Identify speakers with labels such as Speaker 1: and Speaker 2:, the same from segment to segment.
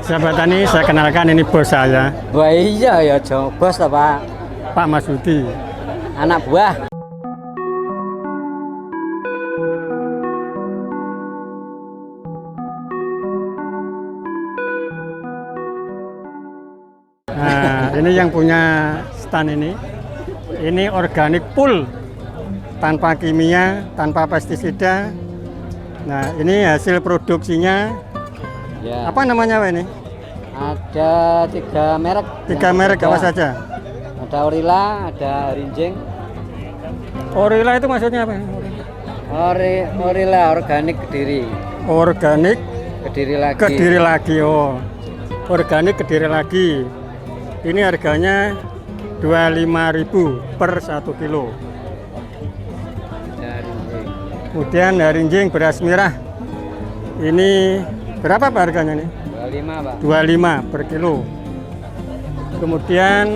Speaker 1: Sahabat Tani, saya kenalkan ini bos saya,
Speaker 2: Wah iya ya, bos lah Pak.
Speaker 1: Pak Masudi.
Speaker 2: Anak buah.
Speaker 1: Nah, ini yang punya stand ini. Ini organik full, tanpa kimia, tanpa pestisida. Nah, ini hasil produksinya.
Speaker 2: Ya.
Speaker 1: Apa namanya Pak ini?
Speaker 2: Ada 3 merek.
Speaker 1: 3 merek apa saja?
Speaker 2: Ada Orila, ada Rinjing.
Speaker 1: Orila itu maksudnya apa?
Speaker 2: Orila organik Kediri.
Speaker 1: Organik
Speaker 2: Kediri lagi.
Speaker 1: Kediri lagi. Oh, organik Kediri lagi. Ini harganya 25.000 per 1 kilo.
Speaker 2: Ada Rinjing.
Speaker 1: Kemudian Rinjing beras merah. Ini berapa Pak harganya nih?
Speaker 2: 25 Pak.
Speaker 1: 25 per kilo. Kemudian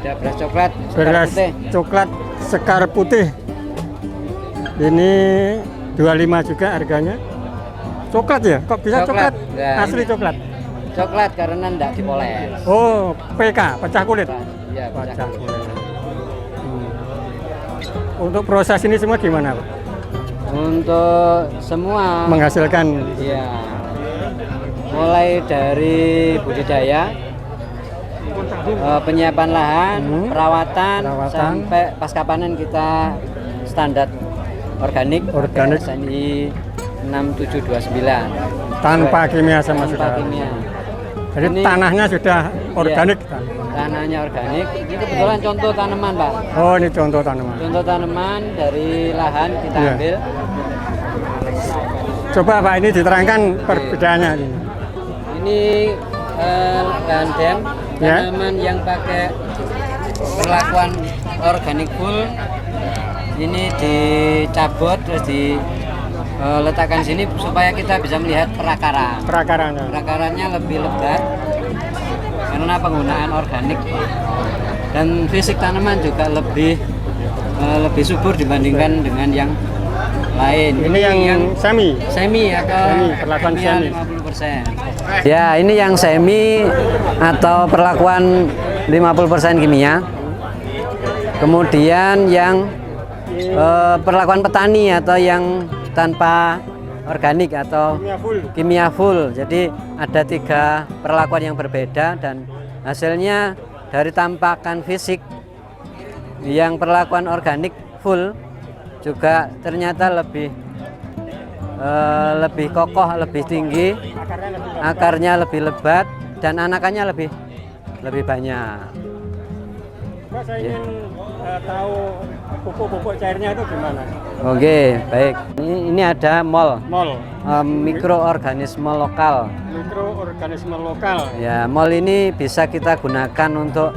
Speaker 2: Ada beras coklat.
Speaker 1: beras
Speaker 2: putih.
Speaker 1: coklat sekar putih. Ini 25 juga harganya. Coklat ya? Kok bisa coklat?
Speaker 2: Nah,
Speaker 1: Asli coklat.
Speaker 2: Coklat karena enggak dipoles.
Speaker 1: Oh, PK, pecah kulit.
Speaker 2: Iya,
Speaker 1: Pecah kulit. Untuk proses ini semua gimana Pak?
Speaker 2: Untuk semua
Speaker 1: Menghasilkan
Speaker 2: iya. Mulai dari budidaya, penyiapan lahan, perawatan, sampai pasca panen kita standar organik SNI 6729
Speaker 1: tanpa kimia sama
Speaker 2: tanpa
Speaker 1: sekali.
Speaker 2: kimia.
Speaker 1: Jadi
Speaker 2: Ini-
Speaker 1: tanahnya sudah organik.
Speaker 2: Iya, tanahnya organik. Ini kebetulan contoh tanaman Pak.
Speaker 1: Oh, ini contoh tanaman.
Speaker 2: Contoh tanaman dari lahan kita
Speaker 1: Iya.
Speaker 2: ambil.
Speaker 1: Coba Pak, ini diterangkan perbedaannya ini.
Speaker 2: Ini gandem,
Speaker 1: Ya.
Speaker 2: tanaman yang pakai perlakuan organik full. Ini dicabut terus diletakkan sini supaya kita bisa melihat perakaran.
Speaker 1: Perakarannya.
Speaker 2: Perakarannya lebih lebat karena penggunaan organik dan fisik tanaman juga lebih subur dibandingkan dengan yang lain.
Speaker 1: Ini yang semi.
Speaker 2: Semi atau
Speaker 1: Semi, perlakuan
Speaker 2: kimia
Speaker 1: semi.
Speaker 2: 50%. Ya, ini yang semi atau perlakuan 50% kimia. Kemudian yang perlakuan petani atau yang tanpa organik atau
Speaker 1: Kimia full.
Speaker 2: kimia full. Jadi ada 3 perlakuan yang berbeda dan hasilnya dari tampakan fisik yang perlakuan organik full juga ternyata lebih kokoh, lebih tinggi, akarnya lebih lebat dan anakannya lebih banyak.
Speaker 1: Pak, saya ingin tahu pupuk-pupuk cairnya itu gimana?
Speaker 2: Oke, baik. Ini ada MOL,
Speaker 1: Mol,
Speaker 2: mikroorganisme lokal.
Speaker 1: mikroorganisme lokal.
Speaker 2: Ya, MOL ini bisa kita gunakan untuk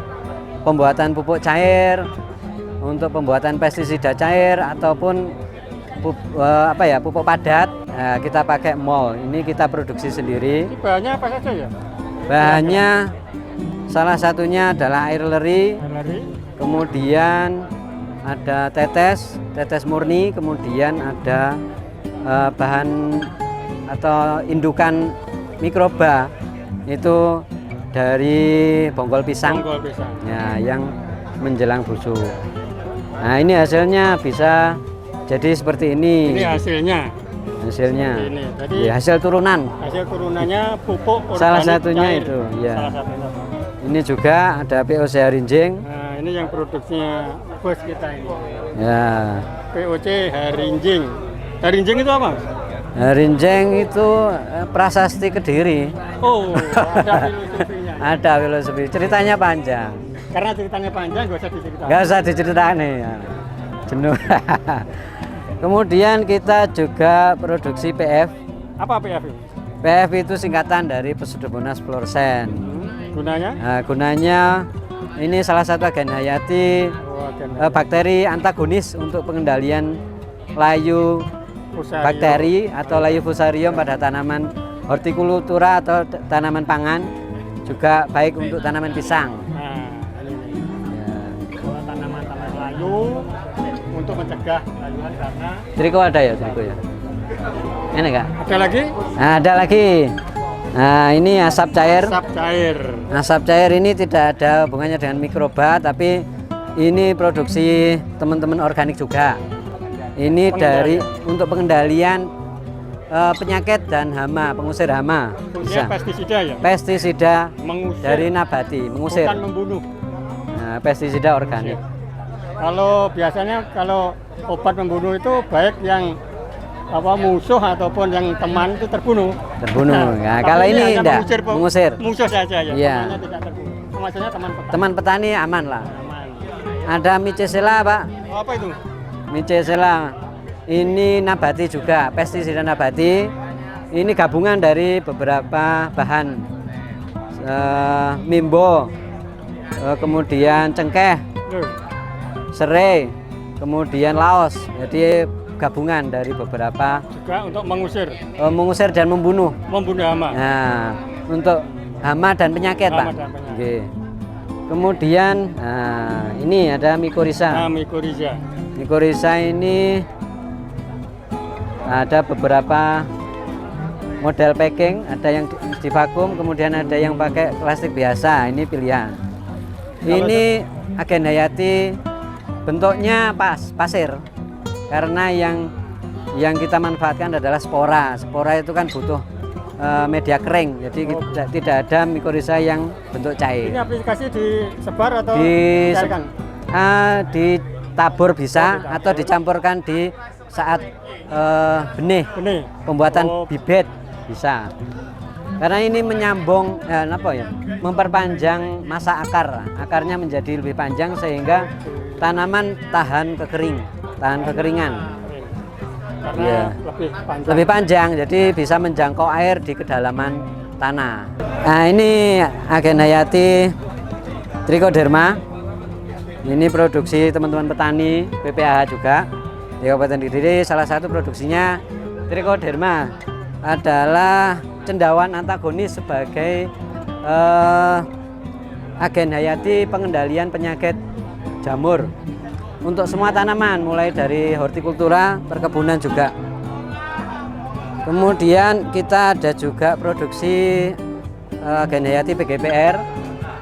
Speaker 2: pembuatan pupuk cair, untuk pembuatan pestisida cair ataupun pupuk padat. Nah, kita pakai MOL. Ini kita produksi sendiri.
Speaker 1: Ini bahannya apa saja ya?
Speaker 2: Bahannya salah satunya adalah air leri,
Speaker 1: Lari.
Speaker 2: kemudian ada tetes murni, kemudian ada bahan atau indukan mikroba itu dari bonggol pisang.
Speaker 1: Bonggol pisang.
Speaker 2: Ya, yang menjelang busuk. Nah, ini hasilnya bisa jadi seperti ini.
Speaker 1: Ini hasilnya.
Speaker 2: Hasilnya.
Speaker 1: Ini. Tadi
Speaker 2: Ya, hasil turunan.
Speaker 1: hasil turunannya pupuk organik
Speaker 2: Salah satunya
Speaker 1: cair.
Speaker 2: itu, ya.
Speaker 1: Salah satunya.
Speaker 2: Ini juga ada POC Rinjing.
Speaker 1: Nah, ini yang produksinya bos kita ini.
Speaker 2: Ya.
Speaker 1: POC Harinjing. Harinjing itu apa?
Speaker 2: Rinjing itu prasasti Kediri.
Speaker 1: Oh, ada filosofinya.
Speaker 2: Ada filosofi. Ceritanya panjang.
Speaker 1: Karena ceritanya panjang, gak usah diceritakan.
Speaker 2: Gak usah diceritain ya. Jenuh. Kemudian kita juga produksi PF.
Speaker 1: Apa PF itu?
Speaker 2: PF itu singkatan dari Pseudomonas fluorescens.
Speaker 1: Gunanya?
Speaker 2: Nah, gunanya ini salah satu agen hayati
Speaker 1: Oh, agen
Speaker 2: bakteri antagonis untuk pengendalian layu
Speaker 1: Fusarium.
Speaker 2: bakteri atau layu fusarium pada tanaman hortikultura atau tanaman pangan, juga baik untuk tanaman pisang.
Speaker 1: Nah, ini.
Speaker 2: Ya.
Speaker 1: Kalau tanaman-tanaman layu untuk mencegah layuan karena
Speaker 2: Triko ada ya, triko ya. Ini enggak?
Speaker 1: ada lagi
Speaker 2: Nah, ada lagi. Nah, ini asap cair.
Speaker 1: Asap cair.
Speaker 2: Asap cair ini tidak ada hubungannya dengan mikroba, tapi ini produksi teman-teman organik juga. Ini dari untuk pengendalian penyakit dan hama, pengusir hama.
Speaker 1: Fungsinya pestisida ya?
Speaker 2: Pestisida
Speaker 1: Mengusir,
Speaker 2: dari nabati, mengusir.
Speaker 1: bukan membunuh.
Speaker 2: Nah, pestisida organik.
Speaker 1: Kalau biasanya kalau obat membunuh itu baik yang musuh ataupun yang teman itu terbunuh.
Speaker 2: Terbunuh. Nah,
Speaker 1: tapi
Speaker 2: kalau ini
Speaker 1: hanya
Speaker 2: enggak,
Speaker 1: mengusir.
Speaker 2: mengusir.
Speaker 1: Musuh saja ya.
Speaker 2: Iya.
Speaker 1: Temannya tidak terbunuh. Maksudnya teman petani.
Speaker 2: Teman petani aman lah.
Speaker 1: Aman.
Speaker 2: Ada micesela, Pak.
Speaker 1: Apa itu?
Speaker 2: Micesela. Ini nabati juga, pestisida nabati. Ini gabungan dari beberapa bahan. Mimbo, kemudian cengkeh, serai, kemudian laos. Jadi gabungan dari beberapa
Speaker 1: Juga untuk
Speaker 2: mengusir dan membunuh
Speaker 1: hama.
Speaker 2: nah untuk hama dan penyakit,
Speaker 1: Hama
Speaker 2: Pak.
Speaker 1: dan penyakit.
Speaker 2: Oke. Kemudian ini ada mycorrhiza.
Speaker 1: Mycorrhiza.
Speaker 2: Mycorrhiza ini ada beberapa model packing, ada yang di vakum, kemudian ada yang pakai plastik biasa. Ini pilihan. Ini agen hayati, bentuknya pasir. Karena yang kita manfaatkan adalah spora. Spora itu kan butuh media kering, jadi tidak ada mycorrhiza yang bentuk cair.
Speaker 1: Ini aplikasi disebar atau
Speaker 2: ditabur bisa
Speaker 1: ditabur.
Speaker 2: atau dicampurkan di saat benih pembuatan bibit bisa. Karena ini menyambung memperpanjang masa akar. Akarnya menjadi lebih panjang sehingga tanaman tahan kekeringan.
Speaker 1: Karena
Speaker 2: lebih panjang, jadi bisa menjangkau air di kedalaman tanah. Nah, ini agen hayati Trichoderma. Ini produksi teman-teman petani PPAH juga di Kabupaten Kediri. Salah satu produksinya Trichoderma adalah cendawan antagonis sebagai agen hayati pengendalian penyakit jamur untuk semua tanaman, mulai dari hortikultura, perkebunan juga. Kemudian kita ada juga produksi agen hayati PGPR.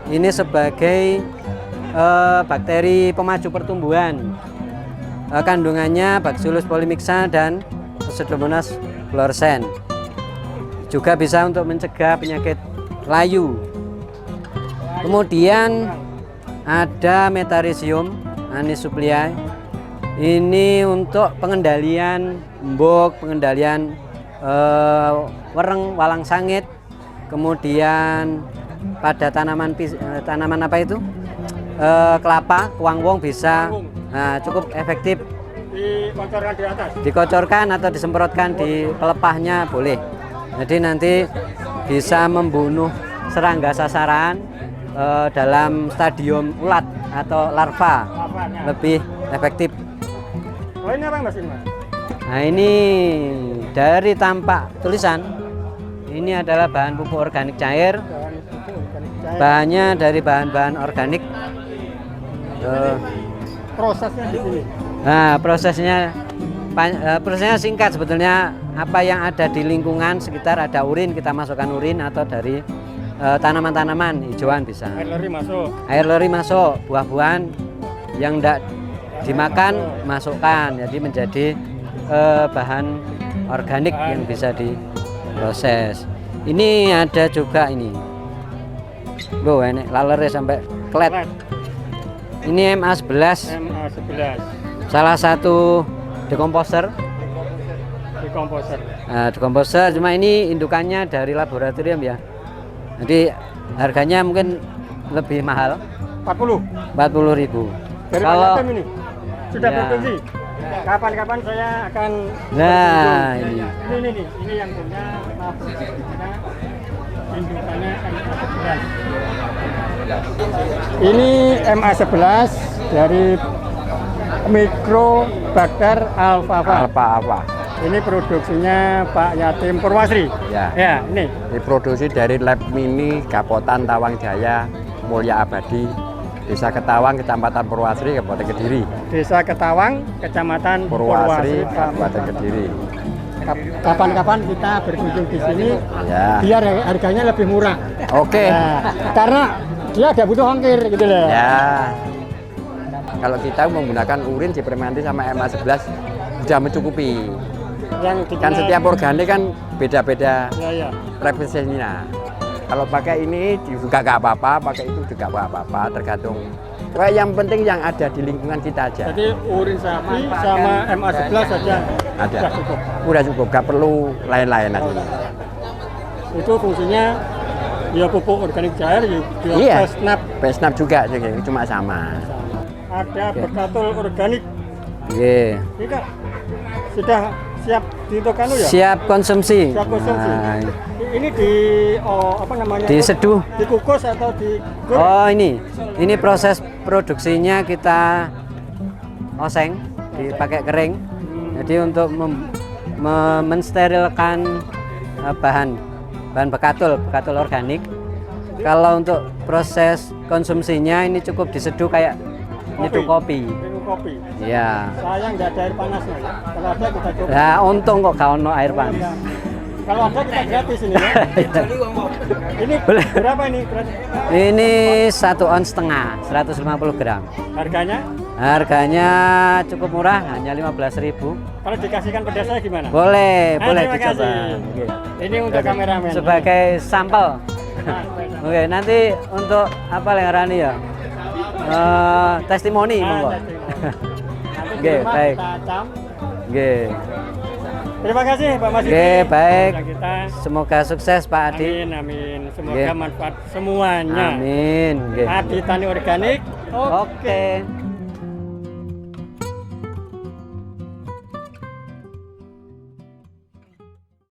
Speaker 2: Ini sebagai bakteri pemaju pertumbuhan. Kandungannya Bacillus polymixa dan Pseudomonas fluorescens. Juga bisa untuk mencegah penyakit layu. Kemudian ada Metarhizium anisuplia. Ini untuk pengendalian embok, pengendalian wereng, walang sangit. Kemudian pada tanaman apa itu? Kelapa, kuang-wong bisa cukup efektif.
Speaker 1: Dikocorkan di atas.
Speaker 2: Dikocorkan atau disemprotkan di pelepahnya boleh. Jadi nanti bisa membunuh serangga sasaran dalam stadium ulat atau larva, lebih efektif.
Speaker 1: Oh, ini apa Mas ini?
Speaker 2: Nah, ini dari tampak tulisan, ini adalah bahan pupuk organik cair. Bahannya dari bahan-bahan organik.
Speaker 1: Prosesnya di sini.
Speaker 2: Nah, prosesnya singkat sebetulnya. Apa yang ada di lingkungan sekitar, ada urin, kita masukkan urin, atau dari tanaman-tanaman hijauan bisa. Air leri masuk, buah-buahan yang tidak dimakan masukkan, jadi menjadi bahan organik yang bisa diproses. Ini ada juga ini. Loh, ini lalere sampai klet. Ini MA11. Salah satu dekomposer. Dekomposer, cuma ini indukannya dari laboratorium ya. Jadi harganya mungkin lebih mahal. 40.000.
Speaker 1: Dari
Speaker 2: kalau
Speaker 1: ini sudah produksi. Kapan-kapan saya akan
Speaker 2: ini
Speaker 1: yang punya indukannya MA11. Ini MA11 dari Microbacter alfalfa. Ini produksinya Pak Yatim Purwasri.
Speaker 3: Ya,
Speaker 1: ini
Speaker 3: diproduksi dari Lab Mini Kapotan Tawang Jaya Mulya Abadi, Desa Ketawang, Kecamatan Purwasri, Kabupaten Kediri.
Speaker 1: Desa Ketawang, Kecamatan
Speaker 3: Purwasri, Kabupaten Kediri.
Speaker 1: kapan-kapan kita berkunjung di sini
Speaker 3: Ya.
Speaker 1: biar harganya lebih murah.
Speaker 3: Oke.
Speaker 1: Nah, karena dia ada butuh ongkir gitu loh.
Speaker 3: Ya. Kalau kita menggunakan urin Cipremanti sama MA11 sudah mencukupi.
Speaker 1: Yang
Speaker 3: Kan setiap organik kan beda-beda
Speaker 1: ya.
Speaker 3: referensinya. Kalau pakai ini juga nggak apa-apa, pakai itu juga nggak apa-apa, tergantung. Kayak yang penting yang ada di lingkungan kita aja.
Speaker 1: Jadi urin sapi sama MA11 saja
Speaker 3: Ada.
Speaker 1: sudah cukup.
Speaker 3: Udah cukup, nggak perlu lain-lain nanti.
Speaker 1: Itu fungsinya ya pupuk organik cair, ya
Speaker 3: Iya.
Speaker 1: Pesnap.
Speaker 3: Pesnap juga, jadi cuma sama.
Speaker 1: Ada bekatul organik.
Speaker 2: Nggih.
Speaker 1: Ini Kak, sudah siap untuk anu ya?
Speaker 2: Siap konsumsi.
Speaker 1: Siap konsumsi.
Speaker 2: Nah,
Speaker 1: Ini di apa namanya?
Speaker 2: diseduh.
Speaker 1: Dikukus atau digoreng?
Speaker 2: Oh ini proses produksinya kita oseng, dipakai kering. Jadi untuk mensterilkan bahan bekatul organik. Kalau untuk proses konsumsinya ini cukup diseduh kayak nyeduh kopi.
Speaker 1: Minum kopi.
Speaker 2: Iya.
Speaker 1: Sayang nggak ada air panasnya. Ya. Kalau ada kita coba.
Speaker 2: Nah, untung kok gak ono air panas.
Speaker 1: Kalau ada kita gratis ini ya. Ini
Speaker 2: Boleh.
Speaker 1: berapa ini? Gratis?
Speaker 2: Ini 1,5 ons, 150 gram.
Speaker 1: Harganya?
Speaker 2: Harganya cukup murah, hanya 15.000.
Speaker 1: Kalau dikasihkan pedas saya gimana?
Speaker 2: Boleh
Speaker 1: Terima
Speaker 2: dicoba.
Speaker 1: kasih.
Speaker 2: Oke.
Speaker 1: Ini untuk kameramen.
Speaker 2: Sebagai sampel.
Speaker 1: Nah,
Speaker 2: Oke, nanti untuk apa lengarani ya? Testimoni monggo.
Speaker 1: Nanti
Speaker 2: Oke,
Speaker 1: di rumah
Speaker 2: baik.
Speaker 1: kita cam.
Speaker 2: Oke.
Speaker 1: Terima kasih Pak Mas
Speaker 2: Oke,
Speaker 1: Didi.
Speaker 2: baik.
Speaker 1: Sudah Kita.
Speaker 2: Semoga sukses Pak Adi.
Speaker 1: Amin. Semoga
Speaker 2: Oke.
Speaker 1: manfaat semuanya.
Speaker 2: Amin. Oke.
Speaker 1: Adi Tani Organik.
Speaker 2: Oke.